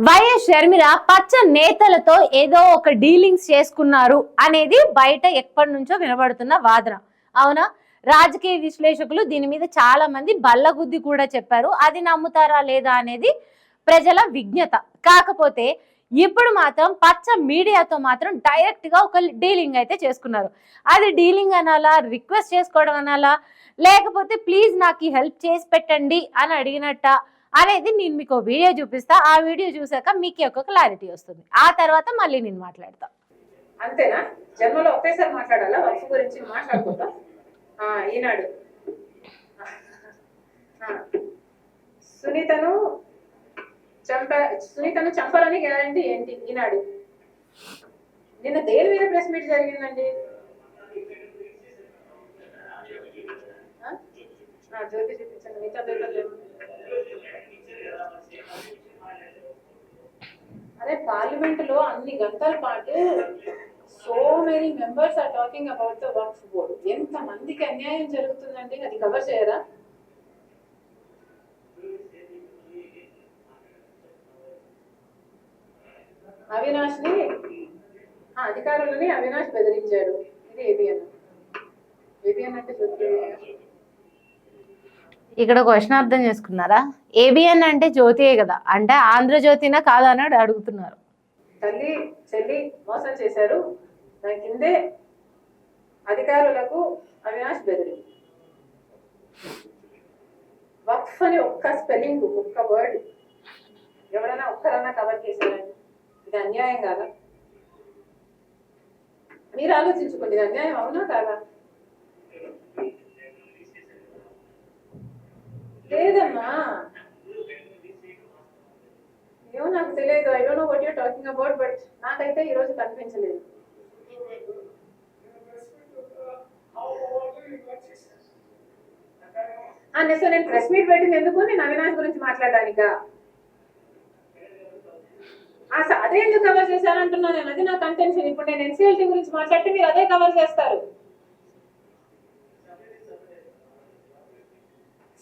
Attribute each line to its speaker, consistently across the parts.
Speaker 1: YS Sharmila పచ్చ నేతలతో ఏదో ఒక డీలింగ్స్ చేసుకున్నారు అనేది బయట ఎప్పటి నుంచో వినబడుతున్న వాదన. అవునా? రాజకీయ విశ్లేషకులు దీని మీద చాలా మంది బల్లగుద్ది కూడా చెప్పారు. అది నమ్ముతారా లేదా అనేది ప్రజల విజ్ఞత. కాకపోతే ఇప్పుడు మాత్రం పచ్చ మీడియాతో మాత్రం డైరెక్ట్ గా ఒక డీలింగ్ అయితే చేసుకున్నారు. అది డీలింగ్ అనాలా, రిక్వెస్ట్ చేసుకోవడం అనాలా, లేకపోతే ప్లీజ్ నాకు హెల్ప్ చేసి పెట్టండి అని అడిగినట్ట అనేది నేను మీకు వీడియో చూపిస్తా. ఆ వీడియో చూసాక మీకు ఒక క్లారిటీ వస్తుంది. ఆ తర్వాత మళ్ళీ నేను మాట్లాడతా.
Speaker 2: అంతేనా? జన్మలో ఒకేసారి మాట్లాడాలా? వర్క్ గురించి మాట్లాడుకుంటా. ఈనాడు సునీతను చంపాలని గ్యారంటీ ఏంటి? ఈనాడు నిన్న దేని మీద ప్రెస్ మీట్ జరిగిందండి? జ్యోతి చూపించండి. మిగతా పేపర్ లేదు. అదే పార్లమెంట్ లో అన్ని గంటల పాటు so many members are talking about the Waqf board. ఎంత మందికి అన్యాయం జరుగుతుందండి, అది కవర్ చేయరా? అవినాష్ ని అధికారులని అవినాష్ బెదిరించాడు. ఇది ఏబిఎన్ అంటే
Speaker 1: ఇక్కడ క్వశ్చన్ అర్థం చేసుకున్నారా? ఏబిఎన్ అంటే జ్యోతియే కదా, అంటే ఆంధ్రజ్యోతినా కాదని అడుగుతున్నారు.
Speaker 2: తల్లి చెల్లి మోసం చేశారు, దాని కిందే అధికారులకు అవినాష్ బెదిరి. వక్ఫ్ అని ఒక్క స్పెల్లింగ్, ఒక్క వర్డ్ ఎవరైనా ఒక్కరన్నా కవర్ చేశారండి? ఇది అన్యాయం కాదా? మీరు ఆలోచించుకోండి, ఇది అన్యాయం అవునా కాదా? లేదమ్మా, ఏమో నాకు తెలియదు. I don't know what you're talking about, but నాకైతే ఈరోజు కనిపించలేదు. సో నేను ప్రెస్ మీట్ పెట్టింది ఎందుకు? నేను అవినాష్ గురించి మాట్లాడడానికా? అదే ఎందుకు కవర్ చేశారంటున్నాను నేను. అది నా కంటెన్షన్. ఇప్పుడు నేను ఎన్సీఎల్టీ గురించి మాట్లాడితే మీరు అదే కవర్ చేస్తారు.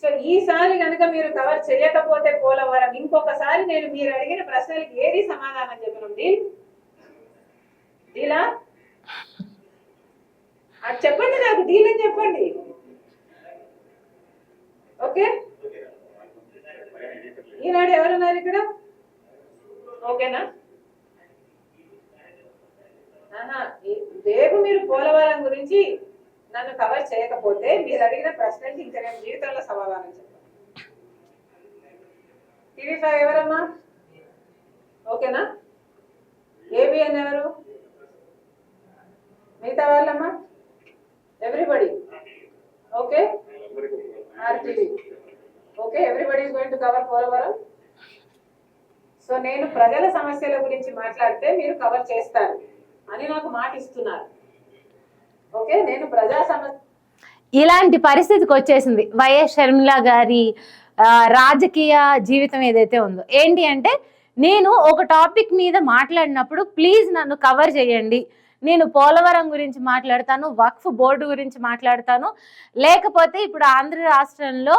Speaker 2: సో ఈసారి కనుక మీరు కవర్ చేయకపోతే పోలవరం, ఇంకొకసారి నేను మీరు అడిగిన ప్రశ్నలకి ఏది సమాధానం చెప్పను? డీలా? అది చెప్పండి, నాకు డీల్ అని చెప్పండి. ఓకే, ఈనాడు ఎవరున్నారు ఇక్కడ? ఓకేనా? రేపు మీరు పోలవరం గురించి నన్ను కవర్ చేయకపోతే మీరు అడిగిన ప్రశ్నకి ఇంకా నేను జీవితంలో సమాధానం చెప్తాను. టీవీ5 ఎవరమ్మా? ఓకేనా? ఏబిఎన్ ఎవరు? మిగతా వాళ్ళమ్మా? Everybody okay? RTV okay? Everybody is going to cover Polavaram. So నేను ప్రజల సమస్యల గురించి మాట్లాడితే మీరు కవర్ చేస్తారు అని నాకు మాట ఇస్తున్నారు. ఓకే, నేను ప్రజా సమస్య.
Speaker 1: ఇలాంటి పరిస్థితికి వచ్చేసింది వైఎస్ షర్మిల గారి రాజకీయ జీవితం ఏదైతే ఉందో. ఏంటి అంటే, నేను ఒక టాపిక్ మీద మాట్లాడినప్పుడు ప్లీజ్ నన్ను కవర్ చేయండి. నేను పోలవరం గురించి మాట్లాడతాను, వక్ఫ్ బోర్డు గురించి మాట్లాడతాను, లేకపోతే ఇప్పుడు ఆంధ్ర రాష్ట్రంలో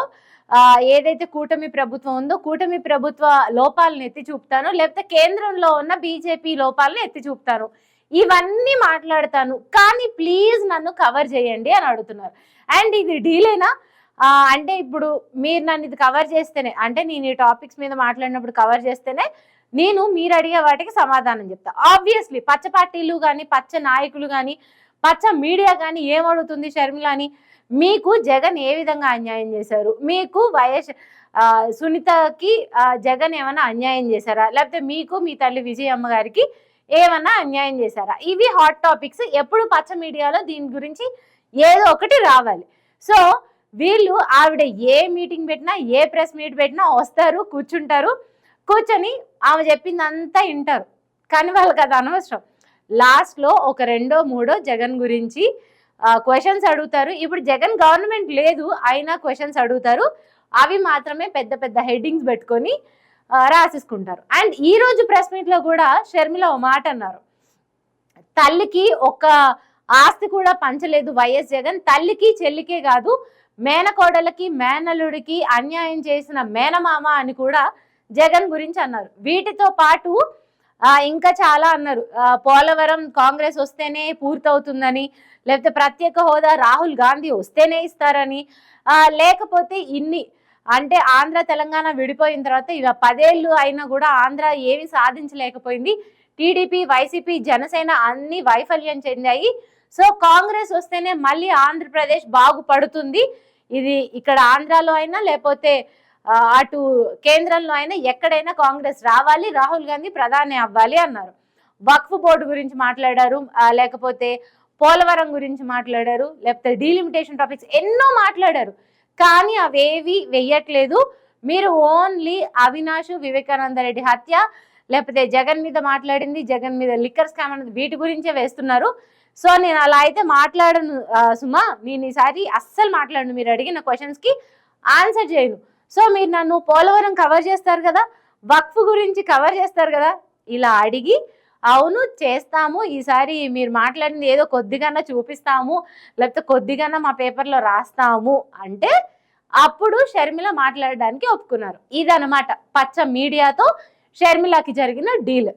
Speaker 1: ఏదైతే కూటమి ప్రభుత్వం ఉందో కూటమి ప్రభుత్వ లోపాలను ఎత్తి చూపుతాను, లేకపోతే కేంద్రంలో ఉన్న బీజేపీ లోపాలను ఎత్తి చూపుతాను, ఇవన్నీ మాట్లాడతాను, కానీ ప్లీజ్ నన్ను కవర్ చేయండి అని అడుగుతున్నారు. అండ్ ఇది డీలేనా అంటే, ఇప్పుడు మీరు నన్ను ఇది కవర్ చేస్తేనే, అంటే నేను ఈ టాపిక్స్ మీద మాట్లాడినప్పుడు కవర్ చేస్తేనే నేను మీరు అడిగే వాటికి సమాధానం చెప్తా. ఆబ్వియస్లీ పచ్చ పార్టీలు కానీ, పచ్చ నాయకులు కానీ, పచ్చ మీడియా కానీ ఏమడుగుతుంది షర్మిలని? మీకు జగన్ ఏ విధంగా అన్యాయం చేశారు? మీకు వైఎస్ సునీతకి జగన్ ఏమైనా అన్యాయం చేశారా? లేకపోతే మీకు మీ తల్లి విజయమ్మ గారికి ఏమన్నా అన్యాయం చేశారా? ఇవి హాట్ టాపిక్స్. ఎప్పుడు పచ్చ మీడియాలో దీని గురించి ఏదో ఒకటి రావాలి. సో వీళ్ళు ఆవిడ ఏ మీటింగ్ పెట్టినా, ఏ ప్రెస్ మీట్ పెట్టినా వస్తారు, కూర్చుంటారు, కూర్చొని ఆమె చెప్పిందంతా వింటారు. కానీ వాళ్ళకి అది అనవసరం. లాస్ట్లో ఒక 2 or 3 జగన్ గురించి క్వశ్చన్స్ అడుగుతారు. ఇప్పుడు జగన్ గవర్నమెంట్ లేదు అయినా క్వశ్చన్స్ అడుగుతారు. అవి మాత్రమే పెద్ద పెద్ద హెడ్డింగ్స్ పెట్టుకొని రాసేసుకుంటారు. అండ్ ఈ రోజు ప్రెస్ మీట్లో కూడా షర్మిల ఓ మాట అన్నారు, తల్లికి ఒక ఆస్తి కూడా పంచలేదు వైఎస్ జగన్, తల్లికి చెల్లికే కాదు మేనకోడలకి మేనల్లుడికి అన్యాయం చేసిన మేనమామ అని కూడా జగన్ గురించి అన్నారు. వీటితో పాటు ఇంకా చాలా అన్నారు. పోలవరం కాంగ్రెస్ వస్తేనే పూర్తవుతుందని, లేకపోతే ప్రత్యేక హోదా రాహుల్ గాంధీ వస్తేనే ఇస్తారని, లేకపోతే ఇన్ని అంటే ఆంధ్ర తెలంగాణ విడిపోయిన తర్వాత ఇక 10 ఏళ్ళు అయినా కూడా ఆంధ్ర ఏమి సాధించలేకపోయింది. టీడీపీ, వైసీపీ, జనసేన అన్ని వైఫల్యం చెందాయి. సో కాంగ్రెస్ వస్తేనే మళ్ళీ ఆంధ్రప్రదేశ్ బాగుపడుతుంది. ఇది ఇక్కడ ఆంధ్రాలో అయినా లేకపోతే అటు కేంద్రంలో అయినా ఎక్కడైనా కాంగ్రెస్ రావాలి, రాహుల్ గాంధీ ప్రధాని అవ్వాలి అన్నారు. వక్ఫ్ బోర్డు గురించి మాట్లాడారు, లేకపోతే పోలవరం గురించి మాట్లాడారు, లేకపోతే డీలిమిటేషన్ టాపిక్స్ ఎన్నో మాట్లాడారు. కానీ అవేవి వెయ్యట్లేదు. మీరు ఓన్లీ అవినాష్, వివేకానంద రెడ్డి హత్య, లేకపోతే జగన్ మీద మాట్లాడింది, జగన్ మీద లిక్కర్ స్కామ్ అనేది వీటి గురించే వేస్తున్నారు. సో నేను అలా అయితే మాట్లాడను సుమా, నేను ఈసారి అస్సలు మాట్లాడను. మీరు అడిగిన క్వశ్చన్స్కి ఆన్సర్ చేయను. సో మీరు నన్ను పోలవరం కవర్ చేస్తారు కదా, వక్ఫ్ గురించి కవర్ చేస్తారు కదా, ఇలా అడిగి అవును చేస్తాము, ఈసారి మీరు మాట్లాడింది ఏదో కొద్దిగానే చూపిస్తాము, లేకపోతే కొద్దిగానే మా పేపర్లో రాస్తాము అంటే అప్పుడు షర్మిల మాట్లాడడానికి ఒప్పుకున్నారు. ఇదనమాట పచ్చ మీడియాతో షర్మిలకి జరిగిన డీల్.